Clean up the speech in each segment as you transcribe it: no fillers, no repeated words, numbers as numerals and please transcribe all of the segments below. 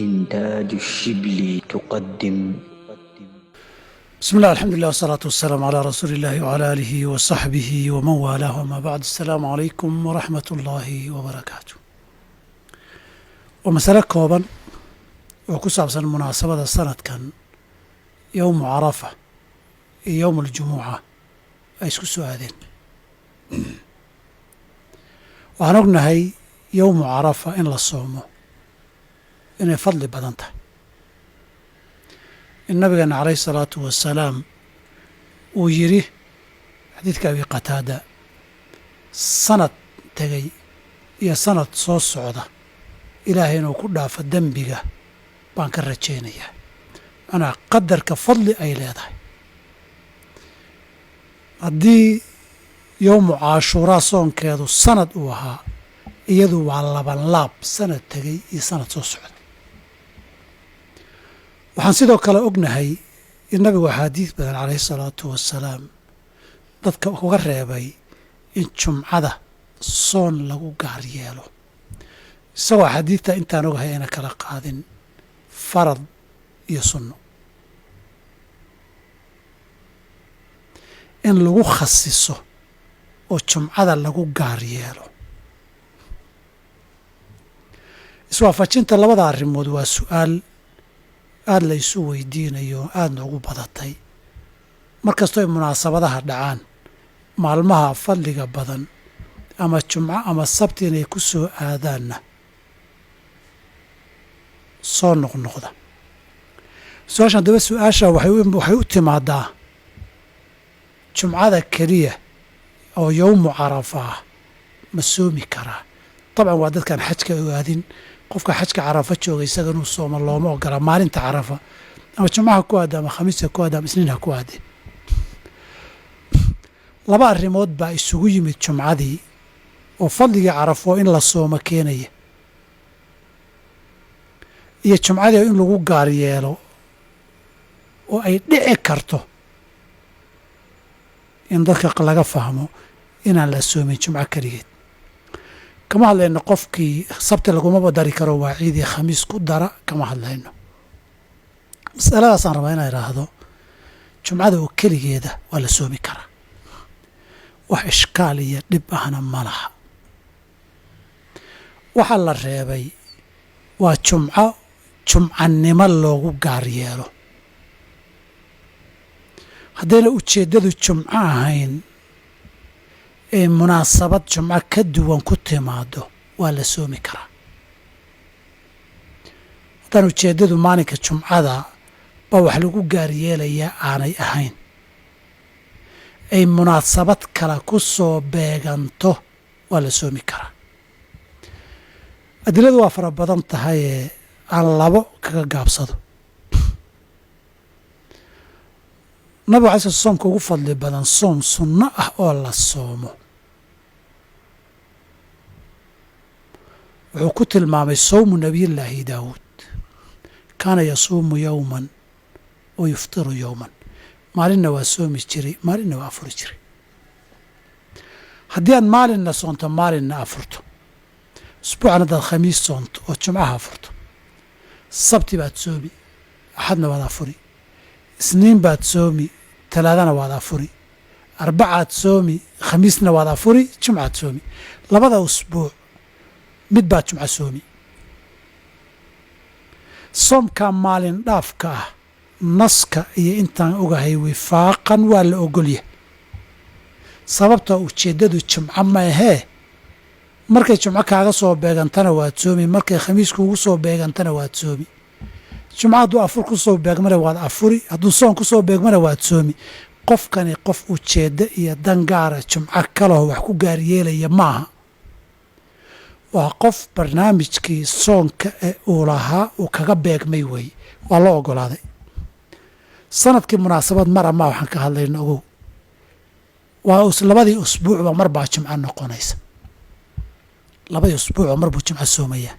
إنتاج الشبل تقدم. بسم الله الحمد لله والصلاة والسلام على رسول الله وعلى آله وصحبه ومن والاه وما بعد. السلام عليكم ورحمة الله وبركاته. ومسألة كوبا وكسابسا مناسبة السنة كان يوم عرفة يوم الجمعة أيسكو سؤالين وعنقنا هي يوم عرفة إن للصوم إن فضل بدنته النبي عليه الصلاة والسلام ويريه حديث أبي قتادة سنة تجي يا سنة صوص عودة إلهي إنه كلها في الدنبجة بانكر رجينية أنا قدر كفضل أي لهذا هدي يوم عاشوراء صون كذا سنة وها يدو على بنلاب سنة تجي سنة صوص عودة waxaan sidoo kale ognahay in nabigu axaadiis badan calayhi salaatu wasalaam dadka uga reebay in jumcada soon lagu gaar yeelo isagoo axaadiista intaan ogahay ayna kala qaadin farad iyo sunno in lagu khasiso oo jumcada lagu gaar yeelo iswaafajinta labada arrimood waa su'aal aada la isu weydiinayo aadna ugu badatay markastoo ay munaasabadaha dhacaan maalmaha fadliga badan ama jumco ama sabti inay ku soo aadaanna soo noqnoqda su-aashan daba su-aasha waxay u timaadaa jumcada keliya oo yowmu carafa ah ma soomi karaa dabcan waa dadkaan xajka ogaadin qofka xajka carafa jooga isaga inuu sooma looma ogola maalinta carafa ama jumcaha ku aada ama khamiista ku aada ama isniinha ku aade laba arrimood baa isugu yimid jumcadii oo fadligii carafo in la sooma keenaya iyo jumcadii in lagu gaar yeelo oo ay dhici karto in dadka laga fahmo inaan la soomin jumco keligeed kama hadlayno qofkii sabti lagumaba dari karo waa ciidii khamiis ku dara kama hadlayno masaladaasaan rabaa inaa idhaahdo jumcada oo keligeeda waa la soomi karaa wax ishkaal iyo dhib ahna ma laha waxaa la reebay waa jumcanimo loogu gaar yeelo haddayna ujeeddadu jumco ahayn ee munaasabad jumco ka duwan ku timaado waa la soomi karaa haddaan ujeeddadu maalinka jumcada baa wax lagu gaar yeelayaa aanay ahayn ay munaasabad kale ku soo beeganto waa la soomi karaa adiladu waa fara badan tahayee aan labo kaga gaabsado nabigu alai sl soomka ugu fadli badan soom sunno ah oo la soomo wuxuu ku tilmaamay sawmu nabiyillaahi daawuud kaana yasuumu yowman wa yuftiru yowman maalinna waa soomi jiray maalinna waa afuri jiray haddii aad maalinna soonto maalinna afurto usbuucan haddaad khamiis soonto oo jumcaha afurto sabti baad soomi axadna waad afuri isniin baad soomi talaadana waad afuri arbacaad soomi khamiisna waad afuri jumcaad soomi labada usbuuc mid baad jumco soomi soomkaa maalin dhaafka ah naska iyo intaan ogahay wifaaqan waa la ogolyahay sababtoo ujeeddadu jumco ma ahee markay jumco kaaga soo beegantana waad soomi markay khamiis kuugu soo beegantana waad soomi jumca hadduu afur ku soo beegmana waad afuri hadduu soon ku soo beegmana waad soomi qofkani qof ujeeddo iyo dangaara jumco kaleho wax ku gaar yeelaya maaha waa qof barnaamijkii soonka ee uu lahaa uu kaga beegmay weeye waa loo ogolaaday sanadkii munaasabad mara maa waxaan ka hadlayno ogow waa labadii usbuucba mar baa jumco noqonaysa labadii usbuucba mar buu jumco soomayaa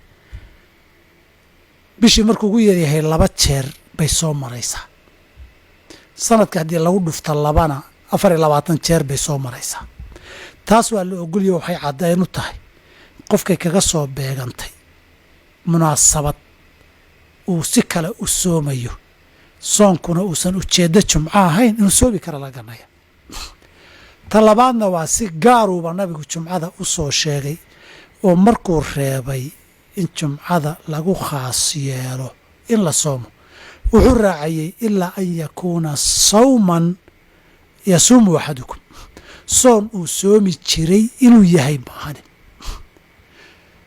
bishii markuu ugu yaryahay 2 jeer bay soo maraysaa sanadka haddii lagu dhufta labana 24 jeer bay soo maraysaa taas waa la ogolyahay waxay caddayn u tahay qofkay kaga soo beegantay munaasabad uu si kale u soomayo soonkuna uusan ujeeddo jumco ahayn inuu soomi kara la garanaya. ta labaadna waa si gaaruuba nabigu jumcada u soo sheegay oo markuu reebay in jumcada lagu khaas yeelo in la soomo wuxuu raacayey ilaa an yakuuna sawman yasuumu axadukum soon uu soomi jiray inuu yahay maahane.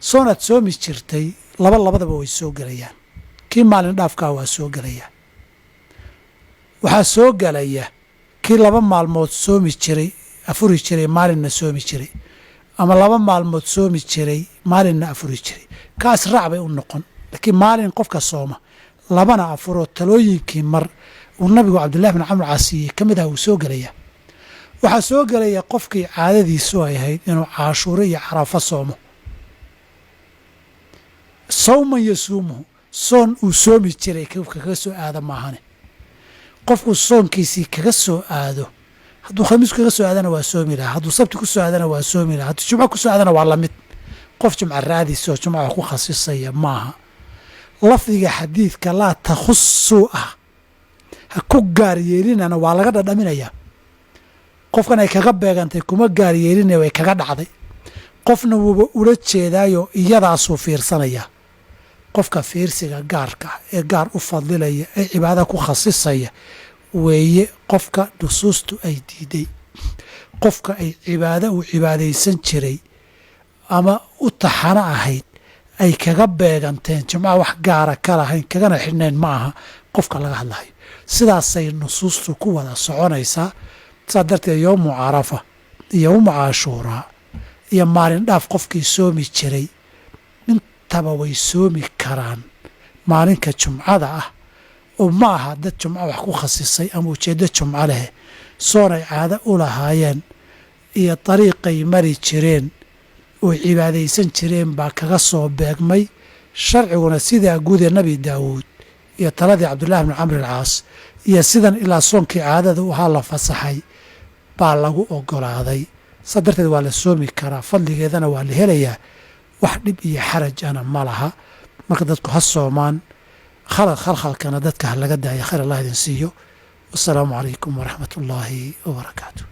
soonaad soomi jirtay labadaba way soo gelayaan. kii maalin dhaafkaa waa soo gelayaa. waxaa soo gelaya kii 2 maalmood soomi jiray afuri jiray maalinna soomi jiray ama 2 maalmood soomi jiray maalinna afuri jiray kaas raac bay u noqon. laakiin maalin qofka sooma 2na afuro talooyinkii mar uu nabigu cabdullaahi bin camr caasiye ka mid ah uu soo gelaya. waxaa soo gelaya qofkii caadadiisu ay ahayd inuu caashuuro iyo carafo soomo sawman yasuumuhu soon uu soomi jiray kaga soo aada maahane. qofku soonkiisii kaga soo aado hadduu khamiis kaga soo aadana waa soomi lahaa, hadduu sabti ku soo aadana waa soomi lahaa, hadduu jumco ku soo aadana waa lamid. qof jumca raadiisa oo jumca wax ku khasisaya maaha. lafdiga xadiidka laa takhusuu ah ha ku gaar yeelinana waa laga dhadhaminayaa. qofkan ay kaga beegantay kuma gaar yeeline way kaga dhacday. qofna wuuba ula jeedaayo iyadaasuu fiirsanayaa. qofka fiirsiga gaarka ee gaar u fadlilaya ee cibaada ku khasisaya weeye qofka nusuustu ay diiday. qofka ay cibaado uu cibaadaysan jiray ama u taxano ahayd ay kaga beeganteen jumca wax gaara ka lahayn kagana xidhnayn ma aha qofka laga hadlayo. sidaasay nusuustu ku wada soconaysaa. saa darteed yowmu carafa iyo yowmu caashuuraa iyo maalin dhaaf qofkii soomi jiray intaba way soomi karaan maalinka jumcada ah oo ma aha dad jumco wax ku khasisay ama ujeeddo jumco leh soonay caado u lahaayeen iyo dariiqay mari jireen oo cibaadaysan jireen baa kaga soo beegmay. sharciguna sidaa guud ee nabi daawuud iyo taladii cabdullaahi bni camr alcaas iyo sidan ilaa soonkii caadada u ahaa la fasaxay baa lagu ogolaaday. saa darteed waa la soomi karaa, fadligeedana waa la helayaa. wax dhib iyo xarajana ma laha. marka dadku ha soomaan, khalkhalkana dadka ha laga daaya. khayr allah idin siiyo. wasalaamu calaykum waraxmat ullaahi wabarakaatu.